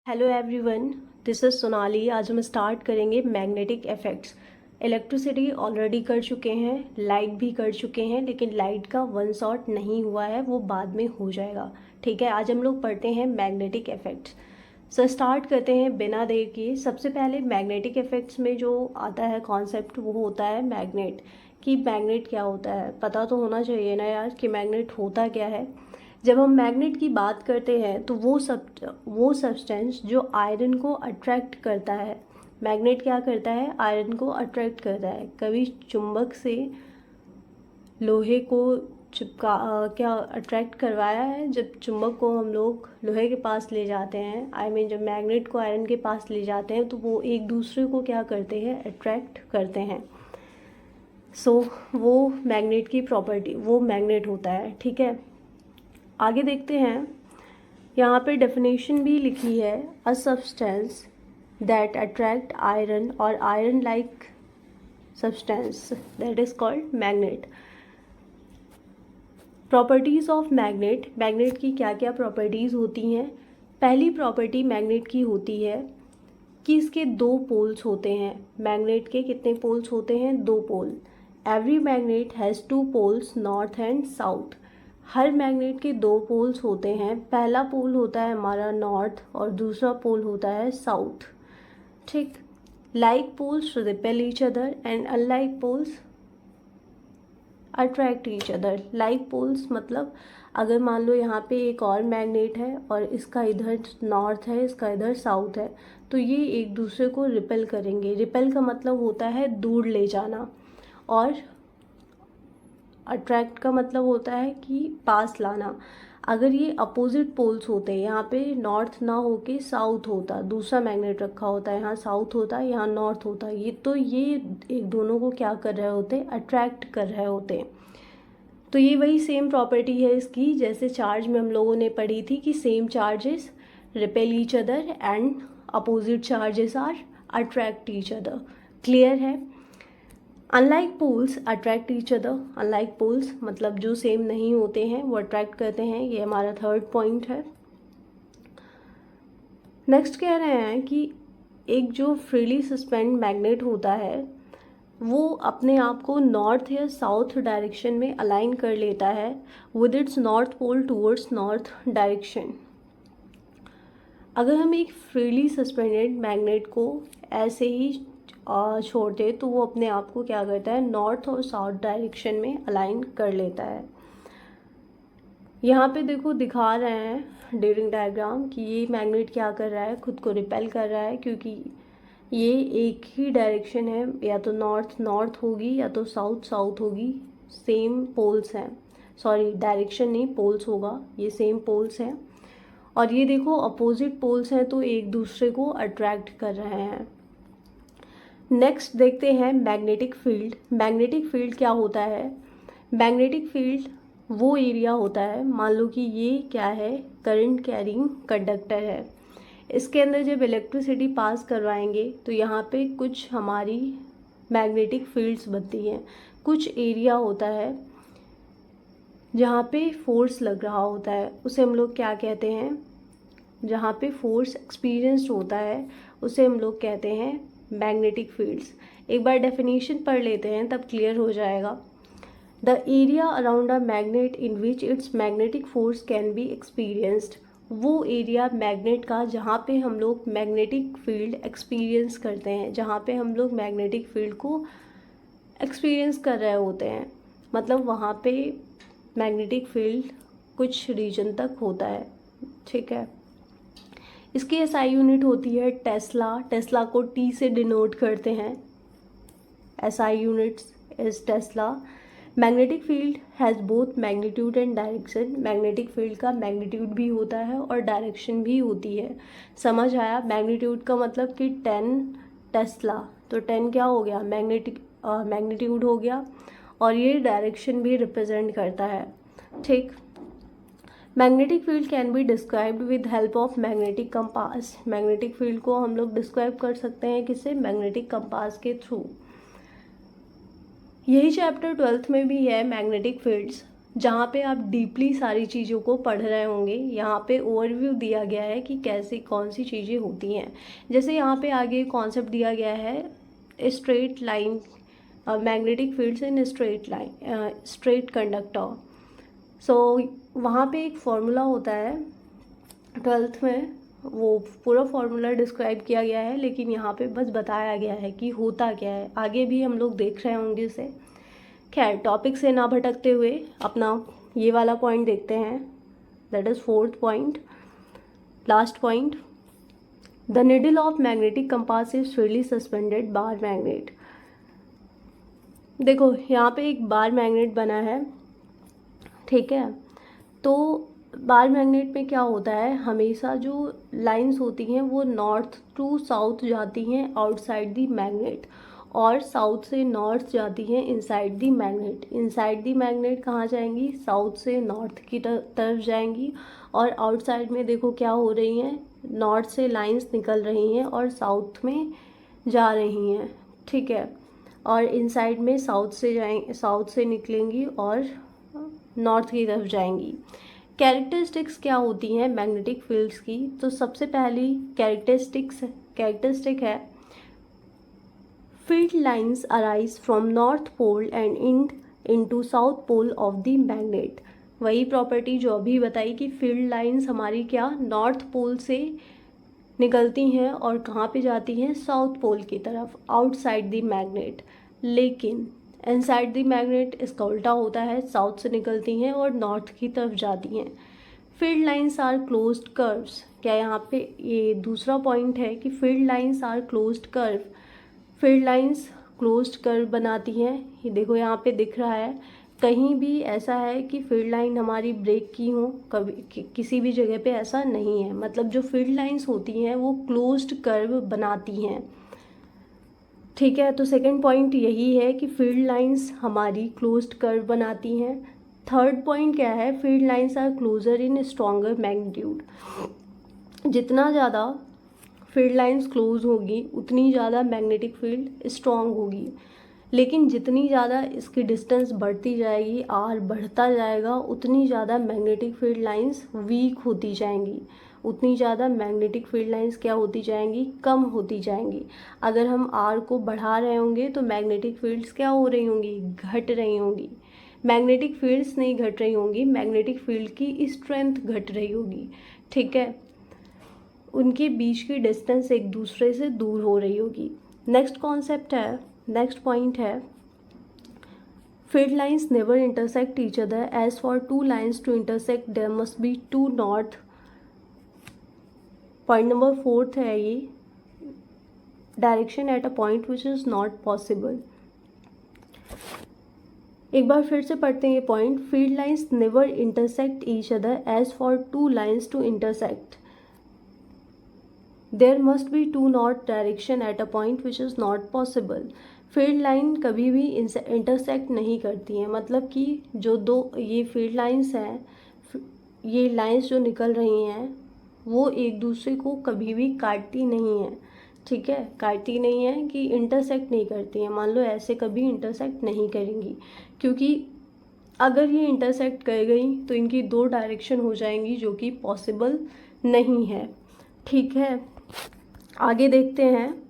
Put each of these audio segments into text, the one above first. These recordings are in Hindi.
Hello everyone, this is Sonali. आज हम स्टार्ट करेंगे मैग्नेटिक इफ़ेक्ट्स। इलेक्ट्रिसिटी ऑलरेडी कर चुके हैं, लाइट भी कर चुके हैं, लेकिन लाइट का वन शॉट नहीं हुआ है, वो बाद में हो जाएगा। ठीक है, आज हम लोग पढ़ते हैं मैग्नेटिक इफ़ेक्ट्स। सो स्टार्ट करते हैं बिना देर किए। सबसे पहले मैग्नेटिक इफ़ेक्ट्स में जो आता है कॉन्सेप्ट वो होता है मैग्नेट। कि मैग्नेट क्या होता है पता तो होना चाहिए ना यार, कि मैग्नेट होता क्या है। जब हम मैग्नेट की बात करते हैं तो वो सब्सटेंस जो आयरन को अट्रैक्ट करता है। मैग्नेट क्या करता है? आयरन को अट्रैक्ट करता है। कभी चुंबक से लोहे को क्या अट्रैक्ट करवाया है? जब चुंबक को हम लोग लोहे के पास ले जाते हैं, जब मैग्नेट को आयरन के पास ले जाते हैं, तो वो एक दूसरे को क्या करते हैं? अट्रैक्ट करते हैं। सो वो मैग्नेट की प्रॉपर्टी, वो मैग्नेट होता है। ठीक है, आगे देखते हैं। यहाँ पे डेफिनेशन भी लिखी है, a substance that attract iron और iron like substance that is called magnet. Properties of magnet. Magnet की क्या क्या प्रॉपर्टीज़ होती हैं? पहली प्रॉपर्टी मैग्नेट की होती है कि इसके दो पोल्स होते हैं। मैग्नेट के कितने पोल्स होते हैं? दो pole. Every magnet has two poles, north and south. हर मैग्नेट के दो पोल्स होते हैं। पहला पोल होता है हमारा नॉर्थ और दूसरा पोल होता है साउथ। ठीक। Like poles repel each other and unlike poles attract each other. Like poles मतलब अगर मान लो यहाँ पे एक और मैग्नेट है और इसका इधर नॉर्थ है, इसका इधर साउथ है, तो ये एक दूसरे को रिपेल करेंगे। रिपेल का मतलब होता है दूर ले जाना, और अट्रैक्ट का मतलब होता है कि पास लाना। अगर ये अपोजिट पोल्स होते हैं, यहाँ पे नॉर्थ ना होके साउथ होता, दूसरा मैग्नेट रखा होता है, यहाँ साउथ होता है, यहाँ नॉर्थ होता है, ये एक दोनों को क्या कर रहे होते हैं? अट्रैक्ट कर रहे होते हैं। तो ये वही सेम प्रॉपर्टी है इसकी, जैसे चार्ज में हम लोगों ने पढ़ी थी कि same charges repel each other and opposite charges are attract each other. Clear है? Unlike poles attract each other. Unlike poles मतलब जो सेम नहीं होते हैं वो अट्रैक्ट करते हैं। ये हमारा थर्ड पॉइंट है। नेक्स्ट कह रहे हैं कि एक जो फ्रीली सस्पेंड मैग्नेट होता है वो अपने आप को नॉर्थ या साउथ डायरेक्शन में अलाइन कर लेता है with its north pole towards north direction. अगर हम एक फ्रीली सस्पेंडेड मैग्नेट को ऐसे ही छोड़ते तो वो अपने आप को क्या करता है? नॉर्थ और साउथ डायरेक्शन में अलाइन कर लेता है। यहाँ पे देखो दिखा रहे हैं ड्यूरिंग डायग्राम कि ये मैग्नेट क्या कर रहा है? खुद को रिपेल कर रहा है, क्योंकि ये एक ही डायरेक्शन है, या तो नॉर्थ नॉर्थ होगी या तो साउथ साउथ होगी। सेम पोल्स हैं, सॉरी डायरेक्शन नहीं, पोल्स होगा, ये सेम पोल्स हैं। और ये देखो अपोजिट पोल्स हैं, तो एक दूसरे को अट्रैक्ट कर रहे हैं। नेक्स्ट देखते हैं मैग्नेटिक फील्ड। मैग्नेटिक फील्ड क्या होता है? मैग्नेटिक फील्ड वो एरिया होता है, मान लो कि ये क्या है? करंट कैरिंग कंडक्टर है। इसके अंदर जब इलेक्ट्रिसिटी पास करवाएंगे तो यहाँ पे कुछ हमारी मैग्नेटिक फील्ड्स बनती हैं। कुछ एरिया होता है जहाँ पे फोर्स लग रहा होता है, उसे हम लोग क्या कहते हैं? जहाँ पे फोर्स एक्सपीरियंस्ड होता है उसे हम लोग कहते हैं मैग्नेटिक फील्ड्स। एक बार डेफिनेशन पढ़ लेते हैं तब क्लियर हो जाएगा। The area around a magnet in which it's magnetic force can be experienced. वो एरिया मैग्नेट का जहाँ पे हम लोग मैग्नेटिक फील्ड एक्सपीरियंस करते हैं, जहाँ पे हम लोग मैग्नेटिक फील्ड को एक्सपीरियंस कर रहे होते हैं, मतलब वहाँ पे मैग्नेटिक फील्ड कुछ रीजन तक होता है। ठीक है, इसकी एसआई यूनिट होती है टेस्ला। टेस्ला को टी से डिनोट करते हैं। SI units is Tesla. Magnetic field has both magnitude and direction. Magnetic field का मैग्नीट्यूड भी होता है और डायरेक्शन भी होती है। समझ आया? मैग्नीट्यूड का मतलब कि 10 टेस्ला, तो 10 क्या हो गया? मैग्नीट्यूड हो गया, और ये डायरेक्शन भी रिप्रेजेंट करता है। ठीक। Magnetic field can be described with help of magnetic compass. Magnetic field को हम लोग डिस्क्राइब कर सकते हैं किससे? मैग्नेटिक कंपास के थ्रू। यही चैप्टर 12th में भी है, मैग्नेटिक फील्ड्स। जहाँ पे आप डीपली सारी चीज़ों को पढ़ रहे होंगे। यहाँ पे ओवरव्यू दिया गया है कि कैसे कौन सी चीज़ें होती हैं। जैसे यहाँ पे आगे कॉन्सेप्ट दिया गया है straight line magnetic fields in straight line straight conductor. So वहाँ पे एक फॉर्मूला होता है 12th में, वो पूरा फॉर्मूला डिस्क्राइब किया गया है, लेकिन यहाँ पे बस बताया गया है कि होता क्या है। आगे भी हम लोग देख रहे होंगे इसे। खैर, टॉपिक से ना भटकते हुए अपना ये वाला पॉइंट देखते हैं, that is 4th point, last point. The needle of magnetic compass is freely suspended bar magnet. देखो यहाँ पे एक बार मैग्नेट बना है, ठीक है। तो बार मैग्नेट में क्या होता है, हमेशा जो लाइंस होती हैं वो नॉर्थ टू साउथ जाती हैं आउटसाइड दी मैग्नेट, और साउथ से नॉर्थ जाती हैं inside the magnet. Inside the magnet कहाँ जाएंगी, साउथ से नॉर्थ की तरफ जाएंगी। और आउटसाइड में देखो क्या हो रही हैं, नॉर्थ से लाइंस निकल रही हैं और साउथ में जा रही हैं, ठीक है। और इनसाइड में साउथ से निकलेंगी और नॉर्थ की तरफ जाएंगी। कैरेक्टरिस्टिक्स क्या होती हैं मैग्नेटिक फील्ड्स की, तो सबसे पहली कैरेक्टरिस्टिक है field lines arise from north pole and and into south pole of the magnet. वही प्रॉपर्टी जो अभी बताई कि फील्ड लाइंस हमारी क्या नॉर्थ पोल से निकलती हैं और कहाँ पे जाती हैं, साउथ पोल की तरफ, आउटसाइड द मैग्नेट। लेकिन इनसाइड द मैग्नेट इसका उल्टा होता है, साउथ से निकलती हैं और नॉर्थ की तरफ जाती हैं। Field lines are closed curves. क्या यहाँ पे ये दूसरा पॉइंट है कि field lines are closed curve. Field lines closed curve बनाती हैं। ये देखो यहाँ पे दिख रहा है, कहीं भी ऐसा है कि फील्ड लाइन हमारी ब्रेक की हो, कभी किसी भी जगह पे ऐसा नहीं है। मतलब जो फील्ड लाइंस होती हैं वो क्लोज्ड कर्व बनाती हैं, ठीक है। तो सेकंड पॉइंट यही है कि फील्ड लाइंस हमारी क्लोज्ड कर्व बनाती हैं। थर्ड पॉइंट क्या है, field lines are closer in stronger magnitude. जितना ज़्यादा फील्ड लाइंस क्लोज होगी उतनी ज़्यादा मैग्नेटिक फील्ड स्ट्रॉन्ग होगी। लेकिन जितनी ज़्यादा इसकी डिस्टेंस बढ़ती जाएगी, आर बढ़ता जाएगा, उतनी ज़्यादा मैग्नेटिक फील्ड लाइंस वीक होती जाएंगी, उतनी ज़्यादा मैग्नेटिक फील्ड लाइंस क्या होती जाएंगी, कम होती जाएंगी। अगर हम आर को बढ़ा रहे होंगे तो मैग्नेटिक फील्ड्स क्या हो रही होंगी, घट रही होंगी। मैग्नेटिक फील्ड्स नहीं घट रही होंगी, मैग्नेटिक फील्ड की स्ट्रेंथ घट रही होगी, ठीक है। उनके बीच की डिस्टेंस एक दूसरे से दूर हो रही होगी। नेक्स्ट पॉइंट है field lines never intersect each other, as for two lines to intersect there must be two north. Point number 4 है ये, direction at a point which is not possible. एक बार फिर से पढ़ते हैं ये point, field lines never intersect each other, as for two lines to intersect there must be two north direction at a point which is not possible. Field line कभी भी इंटरसेक्ट नहीं करती हैं, मतलब कि जो दो ये फील्ड लाइंस हैं, ये लाइंस जो निकल रही हैं वो एक दूसरे को कभी भी काटती नहीं हैं, ठीक है। काटती नहीं है कि इंटरसेक्ट नहीं करती हैं, मान लो ऐसे कभी इंटरसेक्ट नहीं करेंगी, क्योंकि अगर ये इंटरसेक्ट कर गई तो इनकी दो डायरेक्शन हो जाएंगी जो कि पॉसिबल नहीं है, ठीक है। आगे देखते हैं,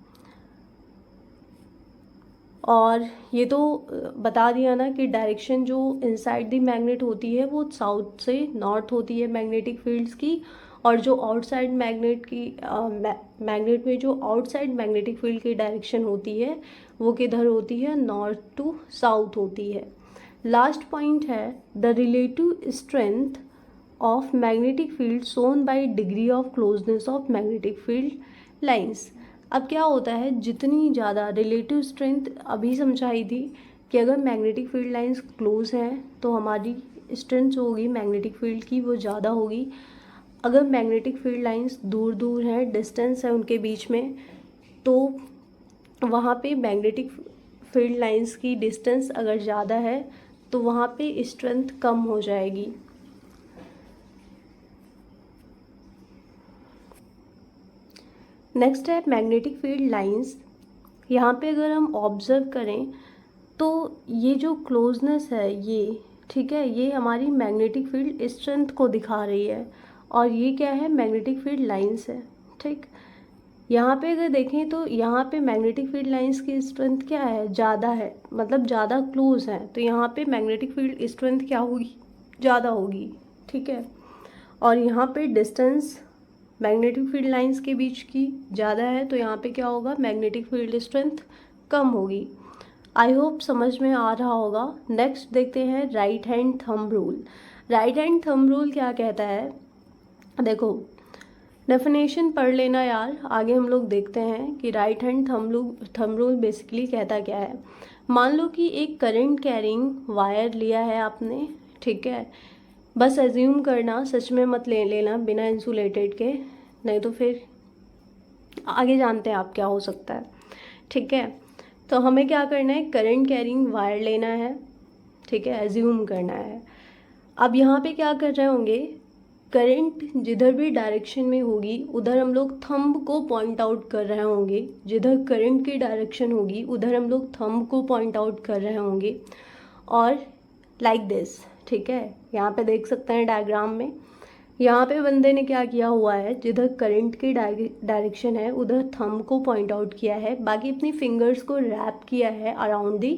और ये तो बता दिया ना कि डायरेक्शन जो इनसाइड द मैग्नेट होती है वो साउथ से नॉर्थ होती है मैग्नेटिक फील्ड्स की, और जो आउटसाइड मैग्नेट में जो आउटसाइड मैग्नेटिक फील्ड की डायरेक्शन होती है वो किधर होती है, नॉर्थ टू साउथ होती है। लास्ट पॉइंट है the relative strength of magnetic field shown by degree of closeness of magnetic field lines. अब क्या होता है, जितनी ज़्यादा रिलेटिव स्ट्रेंथ अभी समझाई थी कि अगर मैग्नेटिक फील्ड लाइंस क्लोज हैं तो हमारी स्ट्रेंथ जो होगी मैग्नेटिक फील्ड की वो ज़्यादा होगी। अगर मैग्नेटिक फील्ड लाइंस दूर दूर हैं, डिस्टेंस है उनके बीच में, तो वहाँ पे मैग्नेटिक फील्ड लाइंस की डिस्टेंस अगर ज़्यादा है तो वहाँ पे स्ट्रेंथ कम हो जाएगी। नेक्स्ट है मैग्नेटिक फील्ड लाइंस। यहाँ पे अगर हम ऑब्ज़र्व करें तो ये जो क्लोजनेस है, ये ठीक है, ये हमारी मैग्नेटिक फील्ड स्ट्रेंथ को दिखा रही है और ये क्या है, मैग्नेटिक फील्ड लाइंस है। ठीक, यहाँ पे अगर देखें तो यहाँ पे मैग्नेटिक फील्ड लाइंस की स्ट्रेंथ क्या है, ज़्यादा है, मतलब ज़्यादा क्लोज है, तो यहाँ पे मैग्नेटिक फील्ड स्ट्रेंथ क्या होगी, ज़्यादा होगी। ठीक है, और यहाँ पे डिस्टेंस मैग्नेटिक फील्ड लाइंस के बीच की ज़्यादा है, तो यहाँ पे क्या होगा, मैग्नेटिक फील्ड स्ट्रेंथ कम होगी। आई होप समझ में आ रहा होगा। नेक्स्ट देखते हैं right hand thumb rule. Right hand thumb rule क्या कहता है, देखो डेफिनेशन पढ़ लेना यार, आगे हम लोग देखते हैं कि right hand thumb rule basically कहता क्या है। मान लो कि एक करंट कैरिंग वायर लिया है आपने, ठीक है, बस एज्यूम करना, सच में मत ले लेना बिना इंसुलेटेड के, नहीं तो फिर आगे जानते हैं आप क्या हो सकता है। ठीक है, तो हमें क्या करना है, करंट कैरिंग वायर लेना है, ठीक है, एज्यूम करना है। अब यहाँ पे क्या कर रहे होंगे, करंट जिधर भी डायरेक्शन में होगी उधर हम लोग थंब को पॉइंट आउट कर रहे होंगे, जिधर करंट की डायरेक्शन होगी उधर हम लोग थंब को पॉइंट आउट कर रहे होंगे, और लाइक दिस। ठीक है, यहाँ पे देख सकते हैं डायग्राम में, यहाँ पे बंदे ने क्या किया हुआ है, जिधर करंट की डायरेक्शन है उधर थंब को पॉइंट आउट किया है, बाकी अपनी फिंगर्स को रैप किया है अराउंड दी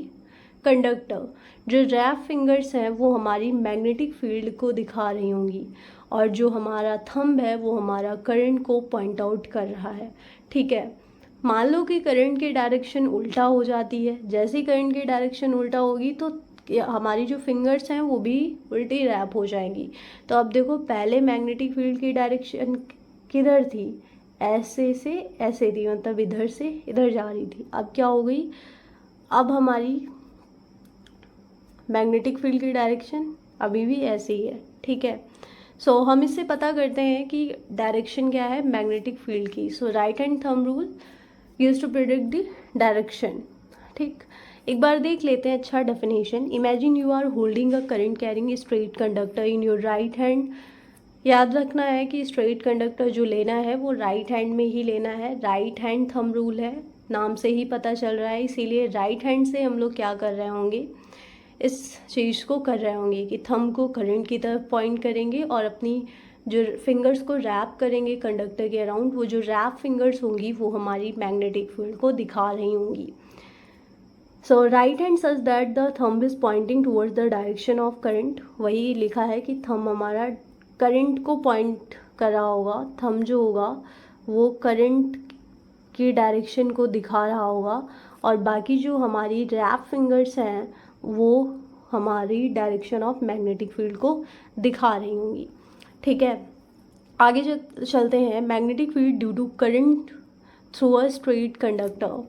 कंडक्टर। जो रैप फिंगर्स हैं वो हमारी मैग्नेटिक फील्ड को दिखा रही होंगी, और जो हमारा थंब है वो हमारा करंट को पॉइंट आउट कर रहा है। ठीक है, मान लो कि करंट की डायरेक्शन उल्टा हो जाती है, जैसे ही करंट की डायरेक्शन उल्टा होगी तो हमारी जो फिंगर्स हैं वो भी उल्टी रैप हो जाएंगी। तो अब देखो, पहले मैग्नेटिक फील्ड की डायरेक्शन किधर थी, ऐसे से ऐसे थी, मतलब इधर से इधर जा रही थी। अब क्या हो गई, अब हमारी मैग्नेटिक फील्ड की डायरेक्शन अभी भी ऐसे ही है। ठीक है, सो हम इससे पता करते हैं कि डायरेक्शन क्या है मैग्नेटिक फील्ड की। So right hand thumb rule use to predict the direction. ठीक, एक बार देख लेते हैं अच्छा definition. Imagine you are holding a current carrying straight conductor in your right hand. याद रखना है कि स्ट्रेट कंडक्टर जो लेना है वो राइट हैंड में ही लेना है। राइट हैंड थंब रूल है, नाम से ही पता चल रहा है, इसीलिए राइट हैंड से हम लोग क्या कर रहे होंगे, इस चीज़ को कर रहे होंगे कि थंब को करंट की तरफ पॉइंट करेंगे और अपनी जो फिंगर्स को रैप करेंगे कंडक्टर के अराउंड, वो जो रैप फिंगर्स होंगी वो हमारी मैग्नेटिक फील्ड को दिखा रही होंगी। So right hand such that the thumb is pointing towards the direction of current. वही लिखा है कि थंब हमारा करंट को पॉइंट कर रहा होगा, थंब जो होगा वो करंट की डायरेक्शन को दिखा रहा होगा, और बाकी जो हमारी रैप फिंगर्स हैं वो हमारी डायरेक्शन ऑफ मैग्नेटिक फील्ड को दिखा रही होंगी। ठीक है, आगे चलते हैं। Magnetic field due to current through a straight conductor.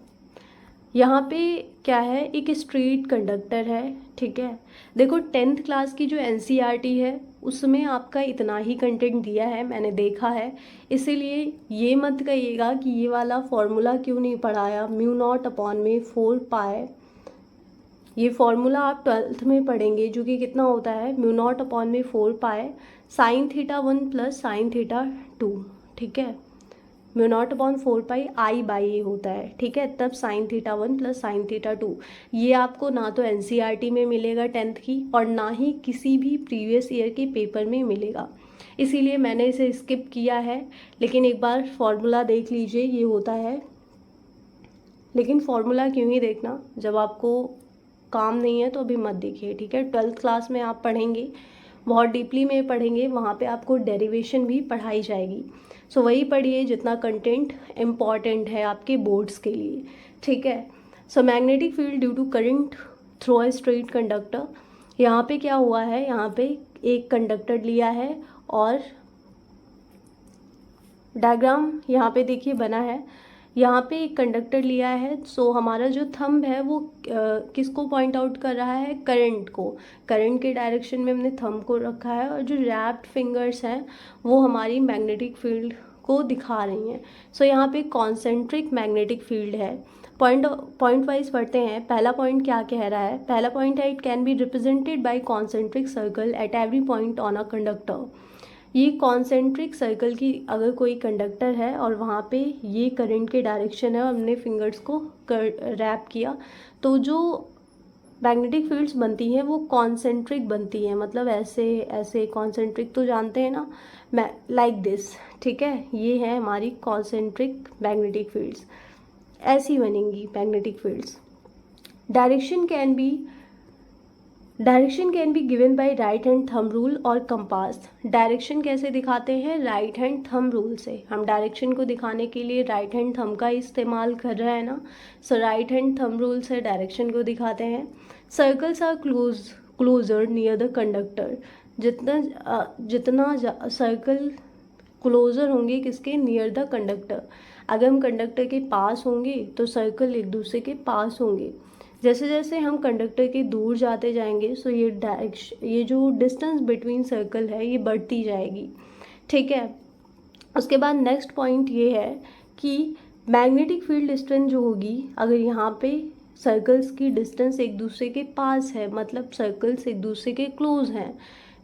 यहाँ पे क्या है, एक स्ट्रेट कंडक्टर है। ठीक है, देखो 10th क्लास की जो NCERT है उसमें आपका इतना ही कंटेंट दिया है, मैंने देखा है, इसीलिए ये मत कहिएगा कि ये वाला फॉर्मूला क्यों नहीं पढ़ाया, μ0/4 पाई। ये फॉर्मूला आप 12th में पढ़ेंगे, जो कि कितना होता है, μ0/4 पाई sin θ1 प्लस sin θ2। ठीक है, μ0/4 पाई I/A होता है। ठीक है, तब sin θ1 प्लस sin θ2। ये आपको ना तो NCERT में मिलेगा 10th की, और ना ही किसी भी प्रीवियस ईयर के पेपर में मिलेगा, इसीलिए मैंने इसे स्किप किया है। लेकिन एक बार फॉर्मूला देख लीजिए, ये होता है। लेकिन फॉर्मूला क्यों ही देखना, जब आपको काम नहीं है तो अभी मत देखिए। ठीक है, 12th क्लास में आप पढ़ेंगे, बहुत डीपली में पढ़ेंगे, वहाँ पे आपको डेरिवेशन भी पढ़ाई जाएगी। सो वही पढ़िए जितना कंटेंट इम्पॉर्टेंट है आपके बोर्ड्स के लिए। ठीक है, so magnetic field due to current through a straight conductor. यहाँ पे क्या हुआ है, यहाँ पे एक कंडक्टर लिया है और डायग्राम यहाँ पे देखिए बना है। यहाँ पे एक कंडक्टर लिया है, सो हमारा जो थंब है वो किसको पॉइंट आउट कर रहा है, करंट को। करंट के डायरेक्शन में हमने थंब को रखा है, और जो रैप्ड फिंगर्स हैं वो हमारी मैग्नेटिक फील्ड को दिखा रही हैं। सो यहाँ पे कॉन्सेंट्रिक मैग्नेटिक फील्ड है। पॉइंट वाइज पढ़ते हैं। पहला पॉइंट क्या कह रहा है, पहला पॉइंट है, it can be represented by concentric circle at every point on a conductor. ये कॉन्सेंट्रिक सर्कल की अगर कोई कंडक्टर है और वहाँ पे ये करंट के डायरेक्शन है और हमने फिंगर्स को रैप किया, तो जो मैग्नेटिक फील्ड्स बनती हैं वो कॉन्सेंट्रिक बनती हैं, मतलब ऐसे ऐसे कॉन्सेंट्रिक तो जानते हैं ना, मैं लाइक दिस, ठीक है, ये है हमारी कॉन्सेंट्रिक मैग्नेटिक फील्ड्स, ऐसी बनेंगी magnetic fields. Direction can be given by right hand thumb rule और कंपास। डायरेक्शन कैसे दिखाते हैं? राइट हैंड थंब रूल से। हम डायरेक्शन को दिखाने के लिए राइट हैंड थंब का इस्तेमाल कर रहे हैं ना, so right hand thumb rule से डायरेक्शन को दिखाते हैं। Circles are closer near the conductor. जितना सर्कल क्लोजर होंगे किसके? Near the conductor. अगर हम कंडक्टर के पास होंगे तो सर्कल एक दूसरे के पास होंगे। जैसे जैसे हम कंडक्टर के दूर जाते जाएंगे सो ये जो डिस्टेंस बिटवीन सर्कल है ये बढ़ती जाएगी, ठीक है। उसके बाद नेक्स्ट पॉइंट ये है कि मैग्नेटिक फील्ड स्ट्रेंथ जो होगी, अगर यहाँ पे सर्कल्स की डिस्टेंस एक दूसरे के पास है, मतलब सर्कल्स एक दूसरे के क्लोज हैं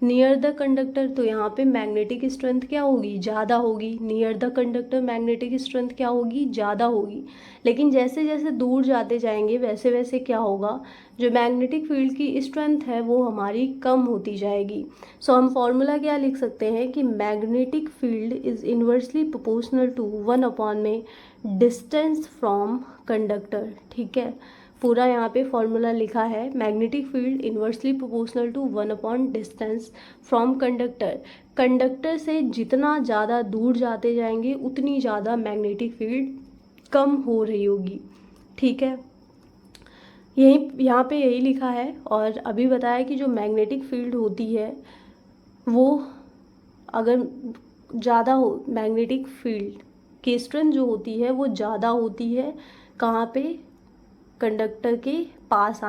नियर द कंडक्टर, तो यहाँ पे मैग्नेटिक स्ट्रेंथ क्या होगी? ज़्यादा होगी। Near the conductor magnetic strength क्या होगी? ज़्यादा होगी। लेकिन जैसे जैसे दूर जाते जाएंगे वैसे वैसे क्या होगा? जो मैग्नेटिक फील्ड की स्ट्रेंथ है वो हमारी कम होती जाएगी। सो हम फॉर्मूला क्या लिख सकते हैं कि magnetic field is inversely proportional to 1 में डिस्टेंस फ्रॉम कंडक्टर, ठीक है। पूरा यहाँ पे फॉर्मूला लिखा है, magnetic field inversely proportional to 1 distance from conductor. Conductor से जितना ज़्यादा दूर जाते जाएंगे उतनी ज़्यादा मैग्नेटिक फील्ड कम हो रही होगी, ठीक है। यही यहाँ पे यही लिखा है। और अभी बताया कि जो मैग्नेटिक फील्ड होती है वो अगर ज़्यादा हो, मैग्नेटिक फील्ड की स्ट्रेंथ जो होती है वो ज़्यादा होती है कहाँ पे? कंडक्टर के पास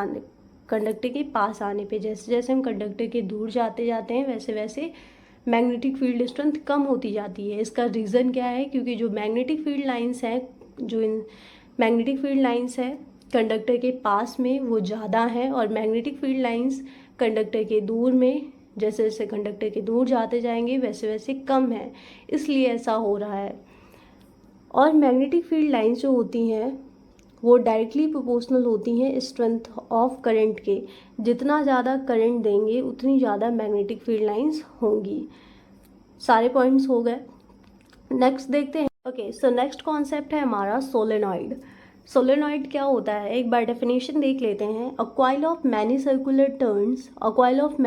आने पे। जैसे जैसे हम कंडक्टर के दूर जाते जाते हैं वैसे वैसे मैग्नेटिक फील्ड स्ट्रेंथ कम होती जाती है। इसका रीज़न क्या है? क्योंकि जो मैग्नेटिक फील्ड लाइंस हैं, जो इन मैग्नेटिक फील्ड लाइंस है कंडक्टर के पास में वो ज़्यादा हैं, और मैग्नेटिक फील्ड लाइंस कंडक्टर के दूर में, जैसे जैसे कंडक्टर के दूर जाते जाएंगे वैसे वैसे कम है, इसलिए ऐसा हो रहा है। और मैग्नेटिक फील्ड लाइंस जो होती हैं वो डायरेक्टली प्रोपोर्शनल होती हैं स्ट्रेंथ ऑफ करंट के। जितना ज़्यादा करंट देंगे उतनी ज़्यादा मैग्नेटिक फील्ड लाइंस होंगी। सारे पॉइंट्स हो गए। नेक्स्ट देखते हैं। ओके, सो नेक्स्ट कॉन्सेप्ट है हमारा सोलेनॉइड। सोलेनॉइड क्या होता है एक बार डेफिनेशन देख लेते हैं। A coil of many circular turns, a coil of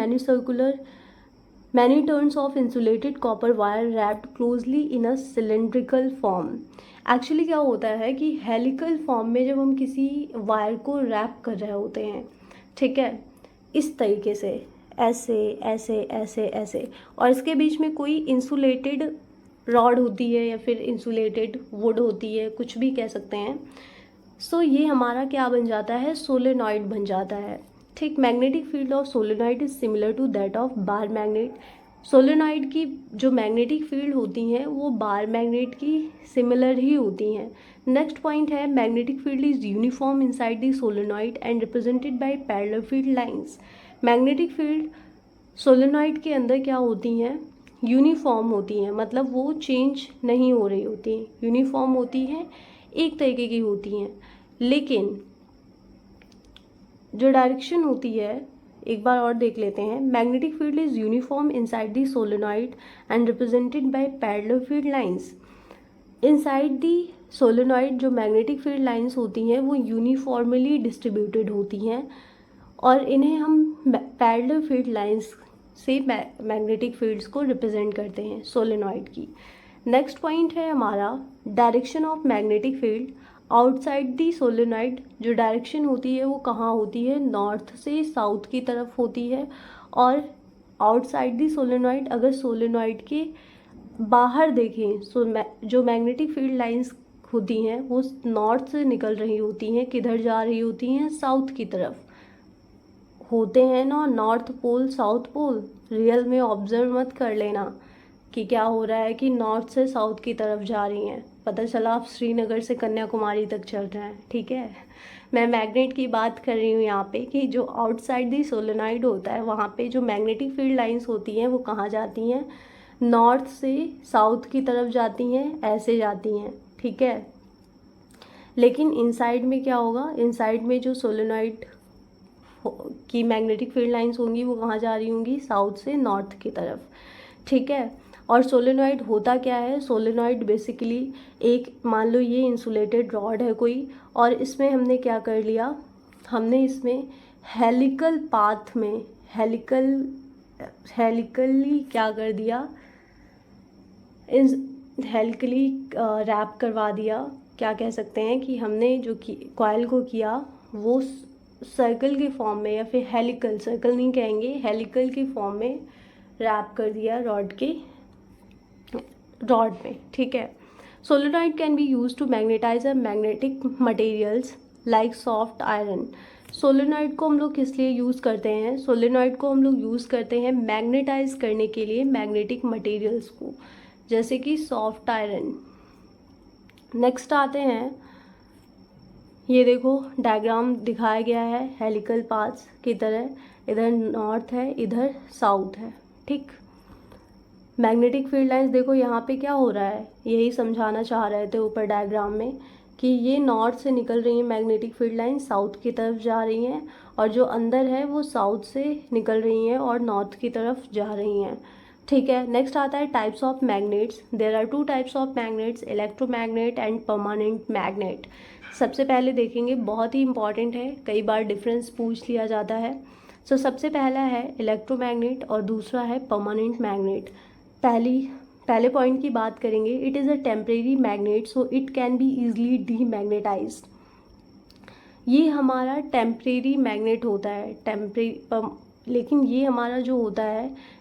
many turns of insulated copper wire wrapped closely in a cylindrical form. Actually क्या होता है कि हेलिकल फॉर्म में जब हम किसी वायर को रैप कर रहे होते हैं, ठीक है, इस तरीके से, ऐसे ऐसे ऐसे ऐसे, और इसके बीच में कोई इंसुलेटेड रॉड होती है या फिर इंसुलेटेड वुड होती है, कुछ भी कह सकते हैं। सो ये हमारा क्या बन जाता है? सोलेनॉइड बन जाता है, ठीक। Magnetic field of solenoid is similar to that of bar magnet. Solenoid की जो मैग्नेटिक फील्ड होती हैं वो बार मैग्नेट की सिमिलर ही होती हैं। नेक्स्ट पॉइंट है magnetic field is uniform inside the solenoid and represented by parallel field lines. Magnetic field solenoid के अंदर क्या होती हैं? यूनिफॉर्म होती हैं, मतलब वो चेंज नहीं हो रही होती हैं, यूनिफॉर्म होती हैं, एक तरीके की होती हैं। लेकिन जो डायरेक्शन होती है एक बार और देख लेते हैं। Magnetic field is uniform inside the solenoid and represented by parallel field lines. Inside the solenoid जो मैग्नेटिक फील्ड लाइंस होती हैं वो यूनिफॉर्मली डिस्ट्रीब्यूटेड होती हैं, और इन्हें हम पैरेलल फील्ड लाइंस से मैग्नेटिक फील्ड्स को रिप्रेजेंट करते हैं सोलेनॉइड की। नेक्स्ट पॉइंट है हमारा direction of magnetic field outside the solenoid. जो डायरेक्शन होती है वो कहाँ होती है? नॉर्थ से साउथ की तरफ होती है। और आउटसाइड दी सोलेनॉइड, अगर सोलेनॉइड के बाहर देखें जो मैग्नेटिक फील्ड लाइंस होती हैं वो नॉर्थ से निकल रही होती हैं, किधर जा रही होती हैं? साउथ की तरफ होते हैं ना, north pole south pole. Real में ऑब्जर्व मत कर लेना कि क्या हो रहा है कि नॉर्थ से साउथ की तरफ जा रही हैं, पता चला आप श्रीनगर से कन्याकुमारी तक चल रहे हैं, ठीक है। मैं मैग्नेट की बात कर रही हूँ यहाँ पे कि जो आउटसाइड दी सोलेनॉइड होता है वहाँ पे जो मैग्नेटिक फील्ड लाइंस होती हैं वो कहाँ जाती हैं? नॉर्थ से साउथ की तरफ जाती हैं, ऐसे जाती हैं, ठीक है। लेकिन इनसाइड में क्या होगा? इनसाइड में जो सोलेनॉइड की मैग्नेटिक फील्ड लाइंस होंगी वो कहाँ जा रही होंगी, साउथ से नॉर्थ की तरफ, ठीक है। और सोलेनॉइड होता क्या है, सोलेनॉइड बेसिकली एक, मान लो ये इंसुलेटेड रॉड है कोई, और इसमें हमने क्या कर लिया, हमने इसमें हेलिकल पाथ में हेलिकली क्या कर दिया, हेलिकली रैप करवा दिया। क्या कह सकते हैं कि हमने जो कॉइल को किया वो सर्कल के फॉर्म में, या फिर हेलिकल, सर्कल नहीं कहेंगे, हेलिकल के फॉर्म में रैप कर दिया रॉड में, ठीक है। Solenoid can be use to magnetise a magnetic materials like soft iron. Solenoid को हम लोग किस लिए यूज़ करते हैं, सोलेनॉइड को हम लोग यूज़ करते हैं मैग्नेटाइज करने के लिए मैग्नेटिक मटेरियल्स को, जैसे कि सॉफ्ट आयरन। नेक्स्ट आते हैं, ये देखो डायग्राम दिखाया गया है हेलिकल पाथ्स की तरह, इधर नॉर्थ है इधर साउथ है, ठीक। मैग्नेटिक फील्ड लाइंस देखो यहाँ पे क्या हो रहा है, यही समझाना चाह रहे थे ऊपर डायग्राम में कि ये नॉर्थ से निकल रही है मैग्नेटिक फील्ड लाइन, साउथ की तरफ जा रही हैं, और जो अंदर है वो साउथ से निकल रही हैं और नॉर्थ की तरफ जा रही हैं, ठीक है। नेक्स्ट आता है types of magnets. There are 2 types of magnets, electromagnet and permanent magnet. सबसे पहले देखेंगे, बहुत ही इंपॉर्टेंट है, कई बार डिफरेंस पूछ लिया जाता है। सबसे पहला है इलेक्ट्रोमैग्नेट और दूसरा है परमानेंट मैग्नेट। पहले पॉइंट की बात करेंगे, it is a temporary magnet so it can be easily demagnetised. ये हमारा टेम्परेरी मैग्नेट होता है, लेकिन ये हमारा जो होता है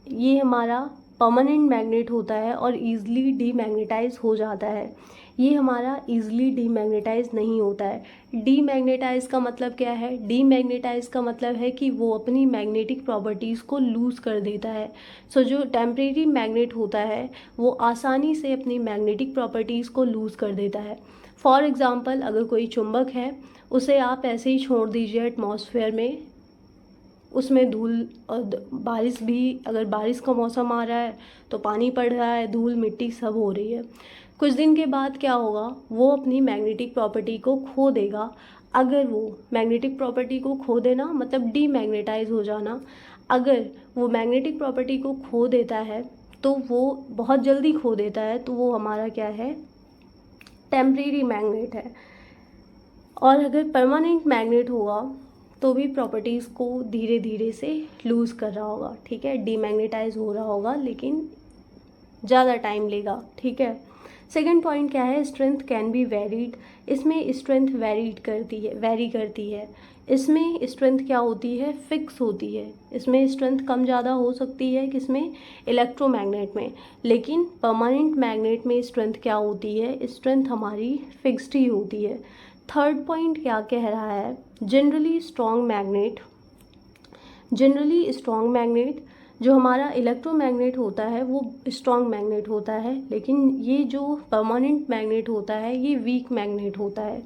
ये हमारा परमानेंट मैग्नेट होता है और ईज़िली डीमैग्नेटाइज हो जाता है। ये हमारा ईज़िली डीमैग्नेटाइज नहीं होता है। डीमैग्नेटाइज का मतलब क्या है, डीमैग्नेटाइज का मतलब है कि वो अपनी मैग्नेटिक प्रॉपर्टीज़ को लूज़ कर देता है। जो टेम्परेरी मैग्नेट होता है वो आसानी से अपनी मैग्नेटिक प्रॉपर्टीज़ को लूज़ कर देता है। फॉर एग्ज़ाम्पल, अगर कोई चुंबक है उसे आप ऐसे ही छोड़ दीजिए एटमॉस्फेयर में, उसमें धूल और बारिश भी, अगर बारिश का मौसम आ रहा है तो पानी पड़ रहा है, धूल मिट्टी सब हो रही है, कुछ दिन के बाद क्या होगा, वो अपनी मैग्नेटिक प्रॉपर्टी को खो देगा। अगर वो मैग्नेटिक प्रॉपर्टी को खो देना मतलब डीमैग्नेटाइज हो जाना, अगर वो मैग्नेटिक प्रॉपर्टी को खो देता है तो वो बहुत जल्दी खो देता है, तो वो हमारा क्या है, टेम्परेरी मैग्नेट है। और अगर परमानेंट मैग्नेट होगा तो भी प्रॉपर्टीज़ को धीरे धीरे से लूज़ कर रहा होगा, ठीक है, डीमैग्नेटाइज हो रहा होगा लेकिन ज़्यादा टाइम लेगा, ठीक है। सेकंड पॉइंट क्या है, स्ट्रेंथ कैन बी वेरीड। इसमें स्ट्रेंथ वेरी करती है। इसमें स्ट्रेंथ क्या होती है, फिक्स होती है। इसमें स्ट्रेंथ कम ज़्यादा हो सकती है किसमें, इलेक्ट्रोमैग्नेट में, लेकिन परमानेंट मैग्नेट में स्ट्रेंथ क्या होती है, स्ट्रेंथ हमारी फिक्स्ड ही होती है। थर्ड पॉइंट क्या कह रहा है, जनरली स्ट्रॉन्ग मैग्नेट, जो हमारा इलेक्ट्रोमैग्नेट होता है वो स्ट्रॉन्ग मैग्नेट होता है, लेकिन ये जो परमानेंट मैग्नेट होता है ये वीक मैग्नेट होता है।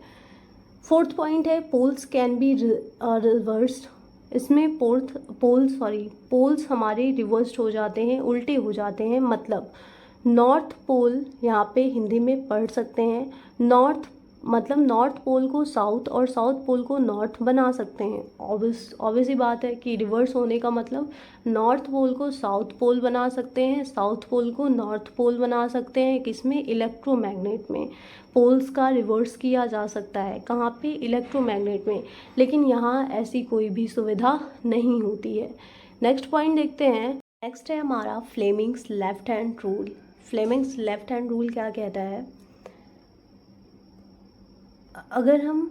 फोर्थ पॉइंट है, पोल्स कैन बी रिवर्स्ड। इसमें पोल्स हमारे रिवर्स्ड हो जाते हैं, उल्टे हो जाते हैं। मतलब नॉर्थ पोल यहाँ पे हिंदी में पढ़ सकते हैं, नॉर्थ पोल को साउथ और साउथ पोल को नॉर्थ बना सकते हैं। ऑब्वियस ही बात है कि रिवर्स होने का मतलब नॉर्थ पोल को साउथ पोल बना सकते हैं, साउथ पोल को नॉर्थ पोल बना सकते हैं, किसमें, इलेक्ट्रोमैग्नेट में। पोल्स का रिवर्स किया जा सकता है, कहाँ पे, इलेक्ट्रोमैग्नेट में, लेकिन यहाँ ऐसी कोई भी सुविधा नहीं होती है। नेक्स्ट पॉइंट देखते हैं, नेक्स्ट है हमारा Fleming's left hand rule. Fleming's left hand rule क्या कहता है, अगर हम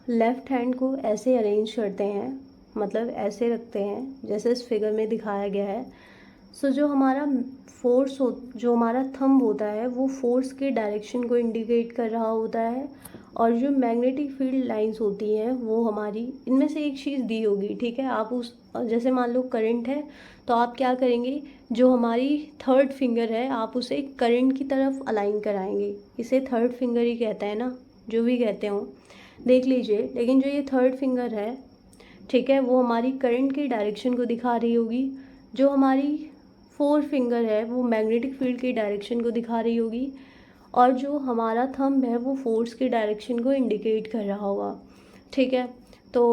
लेफ़्ट हैंड को ऐसे अरेंज करते हैं, मतलब ऐसे रखते हैं जैसे इस फिगर में दिखाया गया है, जो हमारा जो हमारा थंब होता है वो फोर्स के डायरेक्शन को इंडिकेट कर रहा होता है, और जो मैग्नेटिक फील्ड लाइंस होती हैं वो हमारी, इनमें से एक चीज़ दी होगी, ठीक है। आप जैसे मान लो करंट है तो आप क्या करेंगे, जो हमारी थर्ड फिंगर है आप उसे करंट की तरफ अलाइन कराएंगे, इसे थर्ड फिंगर ही कहते हैं ना, जो भी कहते हो देख लीजिए। लेकिन जो ये थर्ड फिंगर है, ठीक है, वो हमारी करंट की डायरेक्शन को दिखा रही होगी, जो हमारी फोर्थ फिंगर है वो मैग्नेटिक फील्ड की डायरेक्शन को दिखा रही होगी, और जो हमारा थंब है वो फोर्स की डायरेक्शन को इंडिकेट कर रहा होगा, ठीक है। तो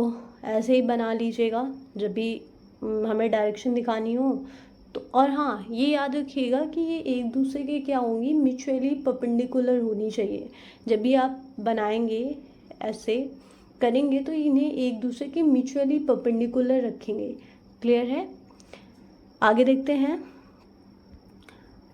ऐसे ही बना लीजिएगा जब भी हमें डायरेक्शन दिखानी हो तो। और हाँ, ये याद रखिएगा कि ये एक दूसरे के क्या होंगी, म्यूचुअली परपेंडिकुलर होनी चाहिए। जब भी आप बनाएंगे ऐसे करेंगे तो इन्हें एक दूसरे के म्यूचुअली परपेंडिकुलर रखेंगे। क्लियर है? आगे देखते हैं।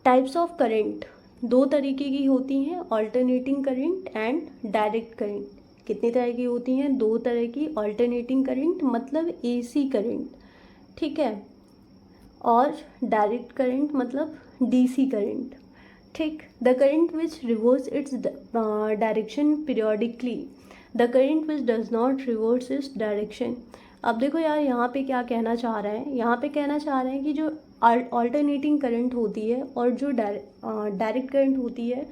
टाइप्स ऑफ करंट दो तरीके की होती हैं, alternating current and direct current. कितनी तरह की होती हैं? दो तरह की। ऑल्टरनेटिंग करंट मतलब एसी करंट, ठीक है, और डायरेक्ट करंट मतलब डीसी करंट, ठीक। The current which reverse its direction periodically, the current which does not reverse its direction. अब देखो यार, यहाँ पे क्या कहना चाह रहे हैं, यहाँ पे कहना चाह रहे हैं कि जो ऑल्टरनेटिंग करंट होती है और जो डायरेक्ट करंट होती है,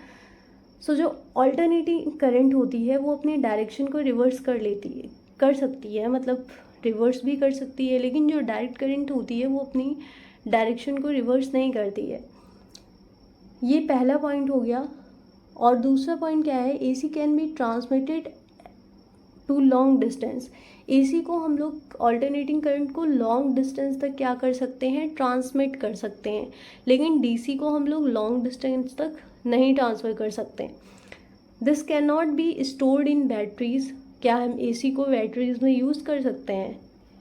सो जो ऑल्टरनेटिंग करंट होती है वो अपनी डायरेक्शन को रिवर्स कर लेती है, कर सकती है, मतलब रिवर्स भी कर सकती है, लेकिन जो डायरेक्ट करंट होती है वो अपनी डायरेक्शन को रिवर्स नहीं करती है। ये पहला पॉइंट हो गया। और दूसरा पॉइंट क्या है? AC can be transmitted to long distance. AC को हम लोग ऑल्टरनेटिंग करंट को लॉन्ग डिस्टेंस तक क्या कर सकते हैं? ट्रांसमिट कर सकते हैं, लेकिन डीसी को हम लोग लॉन्ग डिस्टेंस तक नहीं ट्रांसफ़र कर सकते। This can not be stored in batteries. क्या हम एसी को बैटरीज में यूज़ कर सकते हैं?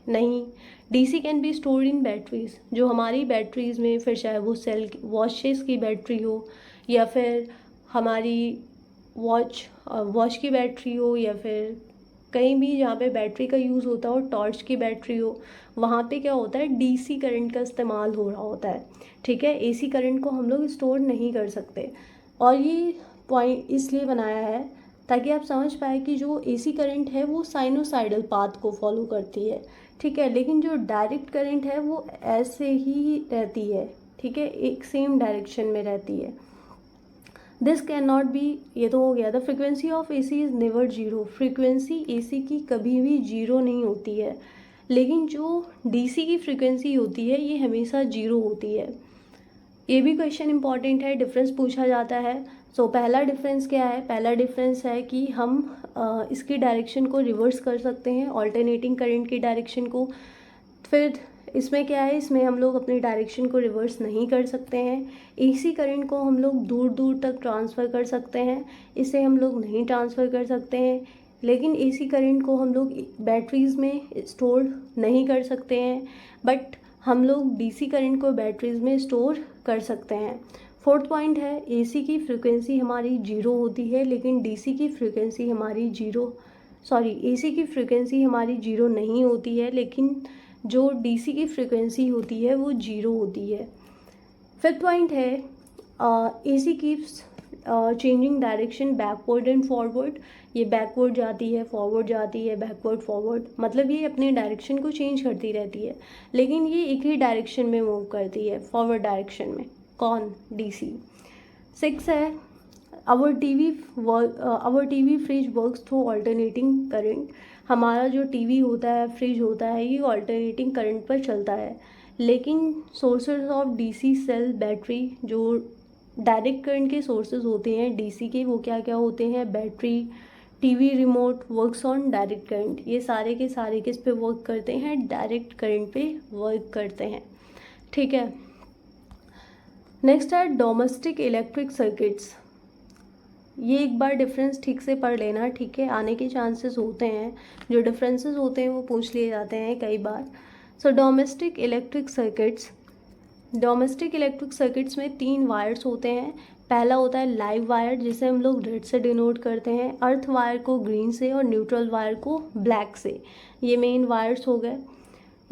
नहीं। DC can be stored in batteries, जो हमारी बैटरीज में, फिर चाहे वो सेल वॉचेस की बैटरी हो या फिर हमारी वॉच की बैटरी हो या फिर कहीं भी जहाँ पे बैटरी का यूज़ होता हो, टॉर्च की बैटरी हो, वहाँ पे क्या होता है? डीसी करंट का इस्तेमाल हो रहा होता है, ठीक है। एसी करंट को हम लोग स्टोर नहीं कर सकते। और ये पॉइंट इसलिए बनाया है ताकि आप समझ पाए कि जो एसी करंट है वो साइनोसाइडल पाथ को फॉलो करती है, ठीक है, लेकिन जो डायरेक्ट करंट है वो ऐसे ही रहती है, ठीक है, एक सेम डायरेक्शन में रहती है। दिस कैन नॉट बी, ये तो हो गया। The frequency of AC is never zero. Frequency AC की कभी भी जीरो नहीं होती है, लेकिन जो डीसी की फ्रिक्वेंसी होती है ये हमेशा जीरो होती है। ये भी क्वेश्चन इंपॉर्टेंट है, डिफरेंस पूछा जाता है। सो पहला डिफरेंस क्या है? पहला डिफरेंस है कि हम इसकी डायरेक्शन को रिवर्स कर सकते हैं, ऑल्टरनेटिंग करंट की डायरेक्शन को। फिर इसमें क्या है? इसमें हम लोग अपनी डायरेक्शन को रिवर्स नहीं कर सकते हैं। एसी करंट को हम लोग दूर दूर तक ट्रांसफ़र कर सकते हैं, इसे हम लोग नहीं ट्रांसफ़र कर सकते हैं। लेकिन एसी करंट को हम लोग बैटरीज़ में स्टोर नहीं कर सकते हैं, बट हम लोग डीसी करंट को बैटरीज़ में स्टोर कर सकते हैं। फोर्थ पॉइंट है, एसी की फ्रिक्वेंसी हमारी जीरो होती है, लेकिन डीसी की फ्रिक्वेंसी हमारी एसी की फ्रिक्वेंसी हमारी जीरो नहीं होती है, लेकिन जो डीसी की फ्रिक्वेंसी होती है वो जीरो होती है। फिफ्थ पॉइंट है, AC keeps changing direction backward and forward. ये बैकवर्ड जाती है, फॉरवर्ड जाती है, बैकवर्ड फॉरवर्ड, मतलब ये अपने डायरेक्शन को चेंज करती रहती है, लेकिन ये एक ही डायरेक्शन में मूव करती है, फॉरवर्ड डायरेक्शन में। कौन? डीसी। सिक्स है, our TV fridge works through alternating current. हमारा जो टीवी होता है, फ्रिज होता है, ये ऑल्टरनेटिंग करंट पर चलता है, लेकिन sources of DC cell battery, जो डायरेक्ट करंट के सोर्सेज होते हैं डीसी के, वो क्या क्या होते हैं? Battery, TV remote works on direct current. ये सारे के सारे किस पे वर्क करते हैं? डायरेक्ट करंट पे वर्क करते हैं, ठीक है। नेक्स्ट है डोमेस्टिक इलेक्ट्रिक सर्किट्स। ये एक बार डिफरेंस ठीक से पढ़ लेना, ठीक है, आने के चांसेस होते हैं, जो डिफरेंसेस होते हैं वो पूछ लिए जाते हैं कई बार। सो डोमेस्टिक इलेक्ट्रिक सर्किट्स में 3 वायर्स होते हैं। पहला होता है लाइव वायर, जिसे हम लोग रेड से डिनोट करते हैं, अर्थ वायर को ग्रीन से और न्यूट्रल वायर को ब्लैक से। ये मेन वायर्स हो गए।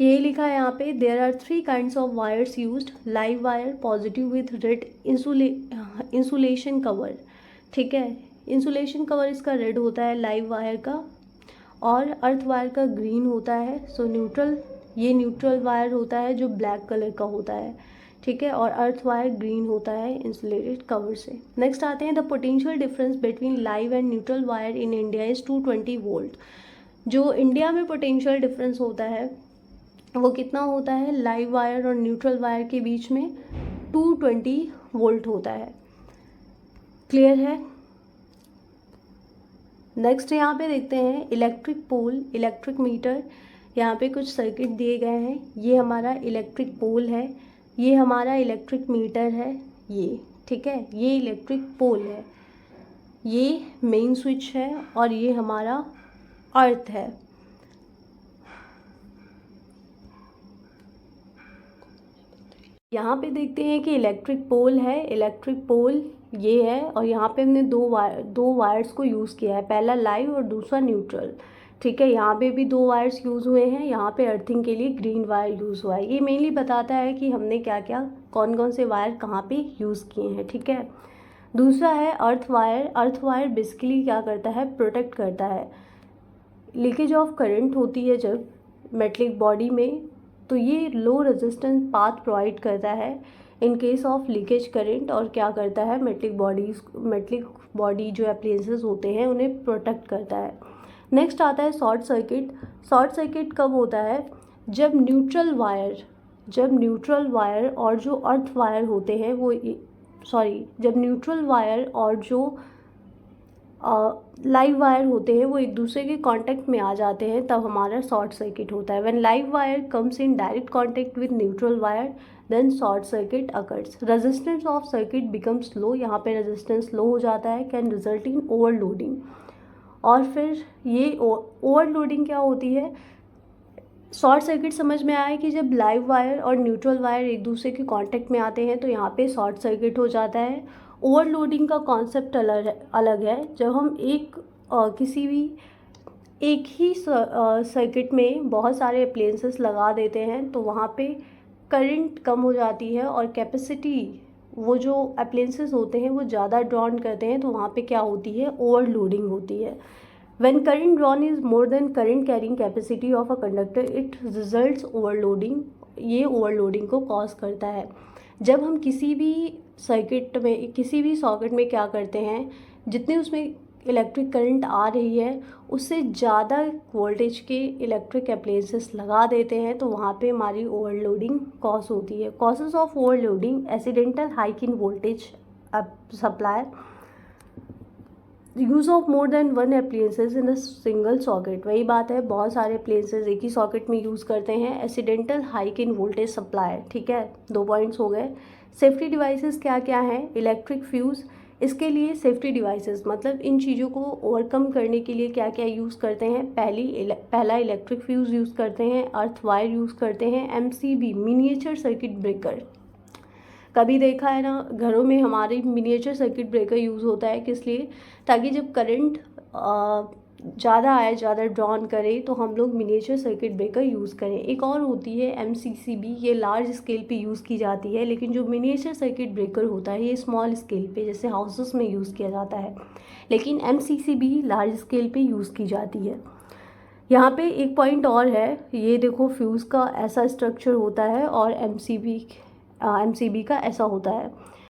यही लिखा है यहाँ पे, there are 3 kinds of wires used. Live wire positive with red insulation cover, ठीक है, इंसुलेशन कवर इसका रेड होता है लाइव वायर का, और अर्थ वायर का ग्रीन होता है। सो ये न्यूट्रल वायर होता है जो ब्लैक कलर का होता है, ठीक है, और अर्थ वायर ग्रीन होता है इंसुलेटेड कवर से। नेक्स्ट आते हैं, the potential difference between live and neutral wire in India is 220 volt. जो इंडिया में पोटेंशियल डिफरेंस होता है वो कितना होता है? लाइव वायर और न्यूट्रल वायर के बीच में 220 वोल्ट होता है। क्लियर है? नेक्स्ट यहाँ पे देखते हैं इलेक्ट्रिक पोल, इलेक्ट्रिक मीटर। यहाँ पे कुछ सर्किट दिए गए हैं, ये हमारा इलेक्ट्रिक पोल है, ये हमारा इलेक्ट्रिक मीटर है, ये ठीक है, ये इलेक्ट्रिक पोल है, ये मेन स्विच है और ये हमारा अर्थ है। यहाँ पे देखते हैं कि इलेक्ट्रिक पोल है, इलेक्ट्रिक पोल ये है और यहाँ पे हमने दो वायर्स को यूज़ किया है, पहला लाइव और दूसरा न्यूट्रल। ठीक है, यहाँ पे भी दो वायर्स यूज़ हुए हैं, यहाँ पे अर्थिंग के लिए ग्रीन वायर यूज़ हुआ है। ये मेनली बताता है कि हमने क्या क्या कौन कौन से वायर कहाँ पे यूज़ किए हैं। ठीक है, दूसरा है earth wire. Earth wire basically क्या करता है, प्रोटेक्ट करता है। लीकेज ऑफ करंट होती है जब मेटलिक बॉडी में, तो ये लो रेजिस्टेंस पाथ प्रोवाइड करता है in case of leakage current, और क्या करता है, मेटलिक बॉडी जो अप्लायंसेस होते हैं उन्हें प्रोटेक्ट करता है। नेक्स्ट आता है शॉर्ट सर्किट। शॉर्ट सर्किट कब होता है, जब न्यूट्रल वायर और जो अर्थ वायर होते हैं वो जब न्यूट्रल वायर और जो लाइव वायर होते हैं वो एक दूसरे के कांटेक्ट में आ जाते हैं, तब हमारा शॉर्ट सर्किट होता है। When live wire comes in direct contact with neutral wire then short circuit occurs. Resistance of circuit becomes low, यहाँ पे रेजिस्टेंस लो हो जाता है, कैन रिजल्ट इन ओवरलोडिंग। और फिर ये ओवरलोडिंग क्या होती है, शॉर्ट सर्किट समझ में आया कि जब लाइव वायर और न्यूट्रल वायर एक दूसरे के कांटेक्ट में आते हैं तो यहाँ पे शॉर्ट सर्किट हो जाता है। ओवरलोडिंग का कॉन्सेप्ट अलग है, जब हम किसी भी एक ही सर्किट में बहुत सारे अप्लायंसेस लगा देते हैं तो वहाँ पे करंट कम हो जाती है और कैपेसिटी, वो जो अप्लायंसेस होते हैं वो ज़्यादा ड्रॉन करते हैं, तो वहाँ पे क्या होती है, ओवरलोडिंग होती है। When current drawn is more than current carrying capacity of a conductor, it results overloading। ये ओवरलोडिंग को कॉज करता है। जब हम किसी भी सॉकेट में क्या करते हैं, जितने उसमें इलेक्ट्रिक करंट आ रही है उससे ज़्यादा वोल्टेज के इलेक्ट्रिक अप्लायंसेस लगा देते हैं, तो वहाँ पे हमारी ओवरलोडिंग कॉज होती है। Causes of overloading, accidental hike in voltage supply, use of more than one appliances in a single socket. वही बात है, बहुत सारे अप्लायंसेस एक ही सॉकेट में यूज़ करते हैं। Accidental hike in voltage supply, ठीक है, 2 पॉइंट्स हो गए। सेफ्टी डिवाइसेस क्या क्या हैं, इलेक्ट्रिक फ्यूज़। इसके लिए सेफ्टी डिवाइसेस मतलब इन चीज़ों को ओवरकम करने के लिए क्या क्या यूज़ करते हैं, पहला इलेक्ट्रिक फ्यूज़ यूज़ करते हैं, अर्थ वायर यूज़ करते हैं, MCB मिनिएचर सर्किट ब्रेकर। कभी देखा है ना, घरों में हमारे मिनिएचर सर्किट ब्रेकर यूज़ होता है, किस लिए, ताकि जब करंट ज़्यादा आए, ज़्यादा ड्रॉन करे, तो हम लोग मिनिएचर सर्किट ब्रेकर यूज़ करें। एक और होती है MCCB, ये लार्ज स्केल पे यूज़ की जाती है, लेकिन जो मिनिएचर सर्किट ब्रेकर होता है ये स्मॉल स्केल पे, जैसे हाउसेस में यूज़ किया जाता है, लेकिन MCCB लार्ज स्केल पे यूज़ की जाती है। यहाँ पे एक पॉइंट और है, ये देखो फ्यूज़ का ऐसा स्ट्रक्चर होता है और MCB का ऐसा होता है।